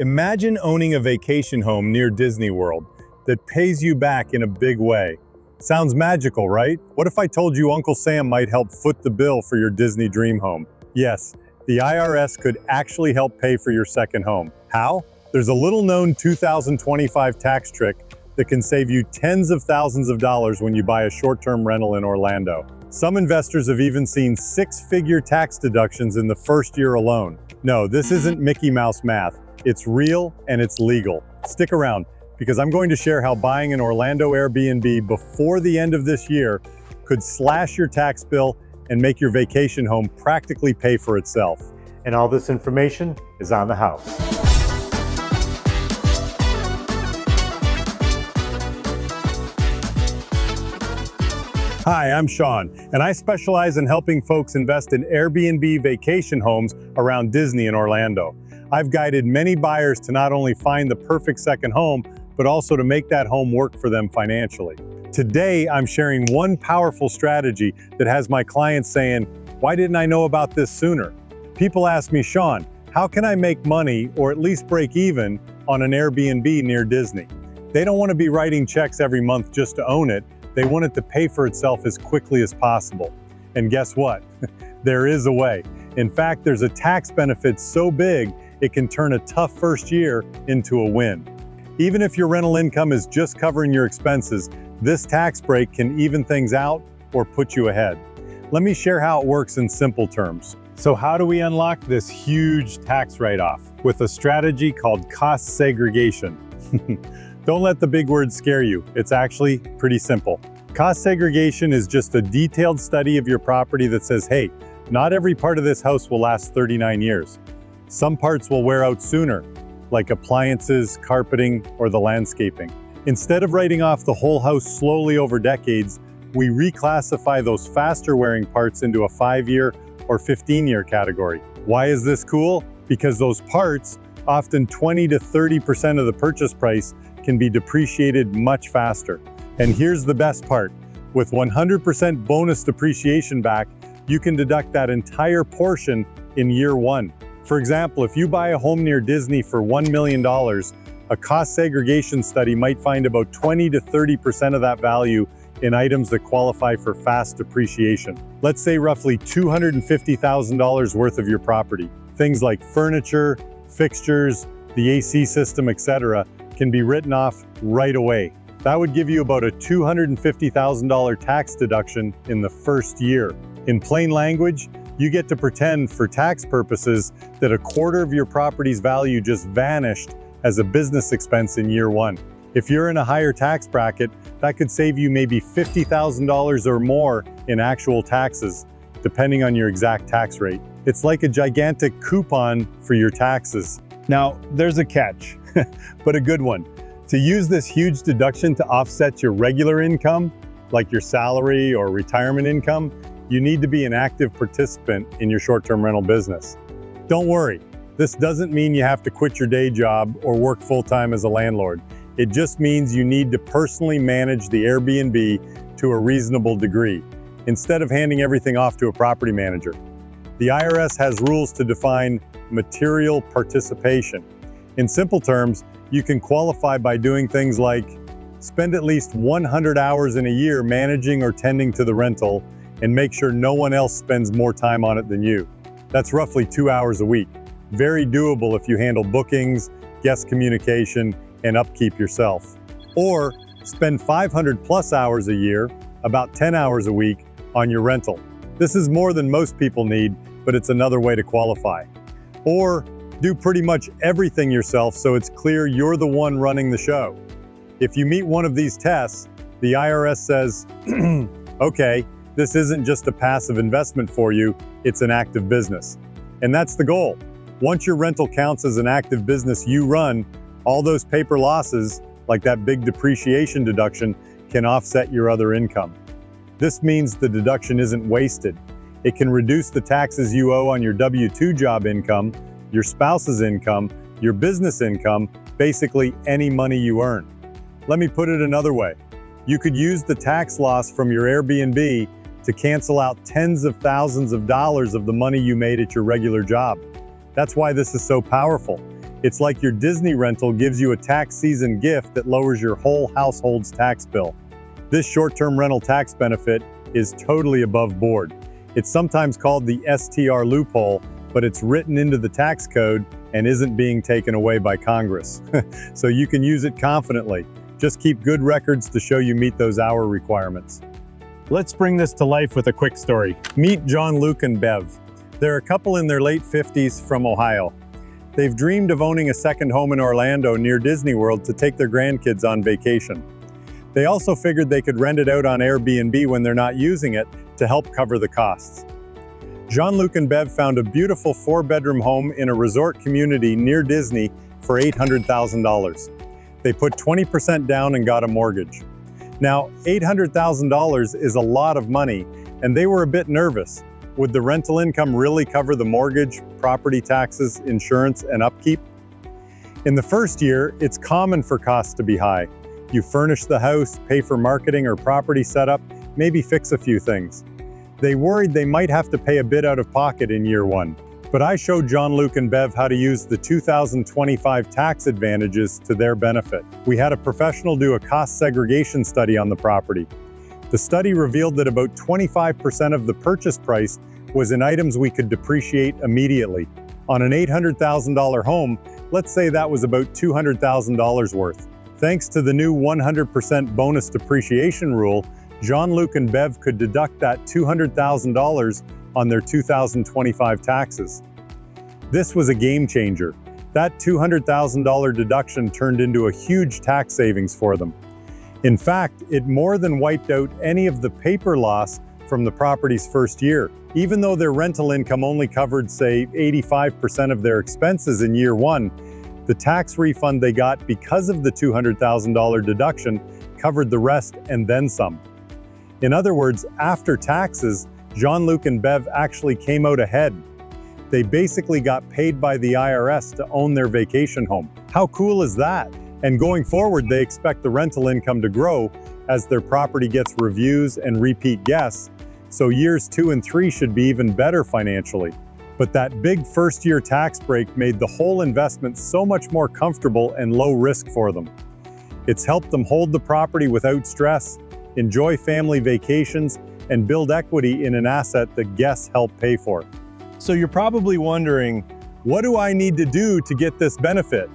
Imagine owning a vacation home near Disney World that pays you back in a big way. Sounds magical, right? What if I told you Uncle Sam might help foot the bill for your Disney dream home? Yes, the IRS could actually help pay for your second home. How? There's a little-known 2025 tax trick that can save you tens of thousands of dollars when you buy a short-term rental in Orlando. Some investors have even seen six-figure tax deductions in the first year alone. No, this isn't Mickey Mouse math. It's real and it's legal. Stick around, because I'm going to share how buying an Orlando Airbnb before the end of this year could slash your tax bill and make your vacation home practically pay for itself. And all this information is on the house. Hi, I'm Shawn, and I specialize in helping folks invest in Airbnb vacation homes around Disney in Orlando. I've guided many buyers to not only find the perfect second home, but also to make that home work for them financially. Today, I'm sharing one powerful strategy that has my clients saying, "Why didn't I know about this sooner?" People ask me, "Shawn, how can I make money or at least break even on an Airbnb near Disney?" They don't want to be writing checks every month just to own it. They want it to pay for itself as quickly as possible. And guess what? There is a way. In fact, there's a tax benefit so big, it can turn a tough first year into a win. Even if your rental income is just covering your expenses, this tax break can even things out or put you ahead. Let me share how it works in simple terms. So how do we unlock this huge tax write-off? With a strategy called cost segregation. Don't let the big words scare you. It's actually pretty simple. Cost segregation is just a detailed study of your property that says, hey, not every part of this house will last 39 years. Some parts will wear out sooner, like appliances, carpeting, or the landscaping. Instead of writing off the whole house slowly over decades, we reclassify those faster wearing parts into a 5-year or 15-year category. Why is this cool? Because those parts, often 20 to 30% of the purchase price, can be depreciated much faster. And here's the best part. With 100% bonus depreciation back, you can deduct that entire portion in year one. For example, if you buy a home near Disney for $1 million, a cost segregation study might find about 20 to 30% of that value in items that qualify for fast depreciation. Let's say roughly $250,000 worth of your property. Things like furniture, fixtures, the AC system, etc., can be written off right away. That would give you about a $250,000 tax deduction in the first year. In plain language, you get to pretend for tax purposes that a quarter of your property's value just vanished as a business expense in year one. If you're in a higher tax bracket, that could save you maybe $50,000 or more in actual taxes, depending on your exact tax rate. It's like a gigantic coupon for your taxes. Now, there's a catch, but a good one. To use this huge deduction to offset your regular income, like your salary or retirement income, you need to be an active participant in your short-term rental business. Don't worry, this doesn't mean you have to quit your day job or work full-time as a landlord. It just means you need to personally manage the Airbnb to a reasonable degree, instead of handing everything off to a property manager. The IRS has rules to define material participation. In simple terms, you can qualify by doing things like spend at least 100 hours in a year managing or tending to the rental, and make sure no one else spends more time on it than you. That's roughly 2 hours a week. Very doable if you handle bookings, guest communication, and upkeep yourself. Or spend 500 plus hours a year, about 10 hours a week, on your rental. This is more than most people need, but it's another way to qualify. Or do pretty much everything yourself so it's clear you're the one running the show. If you meet one of these tests, the IRS says, okay, this isn't just a passive investment for you, it's an active business. And that's the goal. Once your rental counts as an active business you run, all those paper losses, like that big depreciation deduction, can offset your other income. This means the deduction isn't wasted. It can reduce the taxes you owe on your W-2 job income, your spouse's income, your business income, basically any money you earn. Let me put it another way. You could use the tax loss from your Airbnb to cancel out tens of thousands of dollars of the money you made at your regular job. That's why this is so powerful. It's like your Disney rental gives you a tax season gift that lowers your whole household's tax bill. This short-term rental tax benefit is totally above board. It's sometimes called the STR loophole, but it's written into the tax code and isn't being taken away by Congress. So you can use it confidently. Just keep good records to show you meet those hour requirements. Let's bring this to life with a quick story. Meet John, Luke, and Bev. They're a couple in their late 50s from Ohio. They've dreamed of owning a second home in Orlando near Disney World to take their grandkids on vacation. They also figured they could rent it out on Airbnb when they're not using it to help cover the costs. John, Luke, and Bev found a beautiful 4-bedroom home in a resort community near Disney for $800,000. They put 20% down and got a mortgage. Now, $800,000 is a lot of money, and they were a bit nervous. Would the rental income really cover the mortgage, property taxes, insurance, and upkeep? In the first year, it's common for costs to be high. You furnish the house, pay for marketing or property setup, maybe fix a few things. They worried they might have to pay a bit out of pocket in year one. But I showed John, Luke, and Bev how to use the 2025 tax advantages to their benefit. We had a professional do a cost segregation study on the property. The study revealed that about 25% of the purchase price was in items we could depreciate immediately. On an $800,000 home, let's say that was about $200,000 worth. Thanks to the new 100% bonus depreciation rule, John, Luke, and Bev could deduct that $200,000 on their 2025 taxes. This was a game changer. That $200,000 deduction turned into a huge tax savings for them. In fact, it more than wiped out any of the paper loss from the property's first year. Even though their rental income only covered, say, 85% of their expenses in year one, the tax refund they got because of the $200,000 deduction covered the rest and then some. In other words, after taxes, John, Luke, and Bev actually came out ahead. They basically got paid by the IRS to own their vacation home. How cool is that? And going forward, they expect the rental income to grow as their property gets reviews and repeat guests, so years 2 and 3 should be even better financially. But that big first-year tax break made the whole investment so much more comfortable and low risk for them. It's helped them hold the property without stress, enjoy family vacations, and build equity in an asset that guests help pay for. So you're probably wondering, what do I need to do to get this benefit?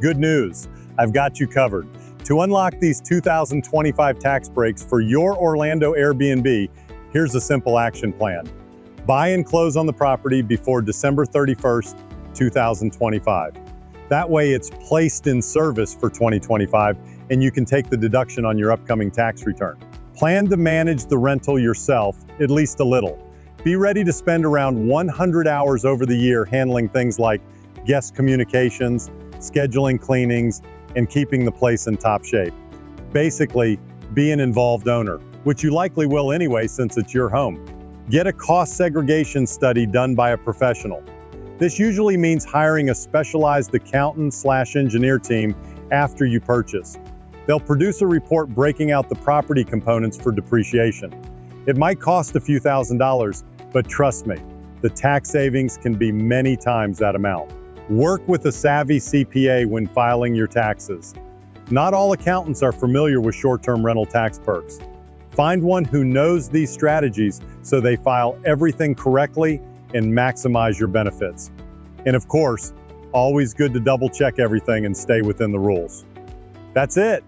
Good news, I've got you covered. To unlock these 2025 tax breaks for your Orlando Airbnb, here's a simple action plan. Buy and close on the property before December 31st, 2025. That way it's placed in service for 2025 and you can take the deduction on your upcoming tax return. Plan to manage the rental yourself, at least a little. Be ready to spend around 100 hours over the year handling things like guest communications, scheduling cleanings, and keeping the place in top shape. Basically, be an involved owner, which you likely will anyway since it's your home. Get a cost segregation study done by a professional. This usually means hiring a specialized accountant/engineer team after you purchase. They'll produce a report breaking out the property components for depreciation. It might cost a few $1,000s, but trust me, the tax savings can be many times that amount. Work with a savvy CPA when filing your taxes. Not all accountants are familiar with short-term rental tax perks. Find one who knows these strategies so they file everything correctly and maximize your benefits. And of course, always good to double check everything and stay within the rules. That's it.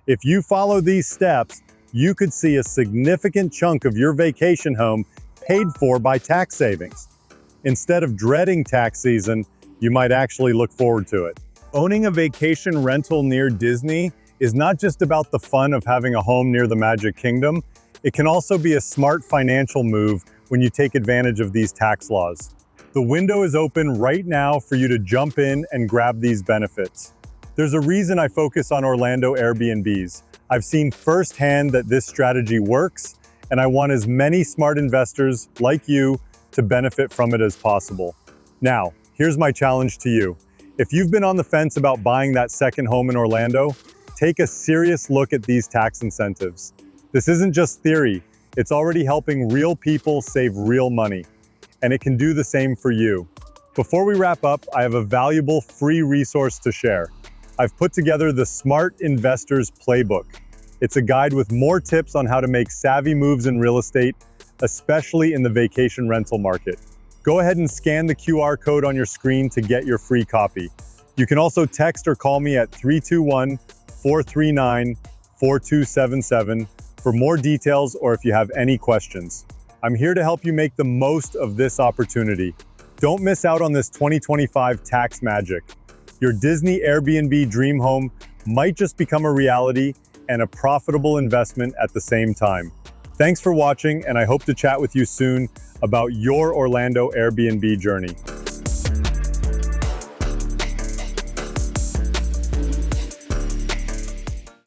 If you follow these steps, you could see a significant chunk of your vacation home paid for by tax savings. Instead of dreading tax season, you might actually look forward to it. Owning a vacation rental near Disney is not just about the fun of having a home near the Magic Kingdom. It can also be a smart financial move when you take advantage of these tax laws. The window is open right now for you to jump in and grab these benefits. There's a reason I focus on Orlando Airbnbs. I've seen firsthand that this strategy works, and I want as many smart investors like you to benefit from it as possible. Now, here's my challenge to you. If you've been on the fence about buying that second home in Orlando, take a serious look at these tax incentives. This isn't just theory, it's already helping real people save real money, and it can do the same for you. Before we wrap up, I have a valuable free resource to share. I've put together the Smart Investor's Playbook. It's a guide with more tips on how to make savvy moves in real estate, especially in the vacation rental market. Go ahead and scan the QR code on your screen to get your free copy. You can also text or call me at 321-439-4277 for more details or if you have any questions. I'm here to help you make the most of this opportunity. Don't miss out on this 2025 tax magic. Your Disney Airbnb dream home might just become a reality and a profitable investment at the same time. Thanks for watching, and I hope to chat with you soon about your Orlando Airbnb journey.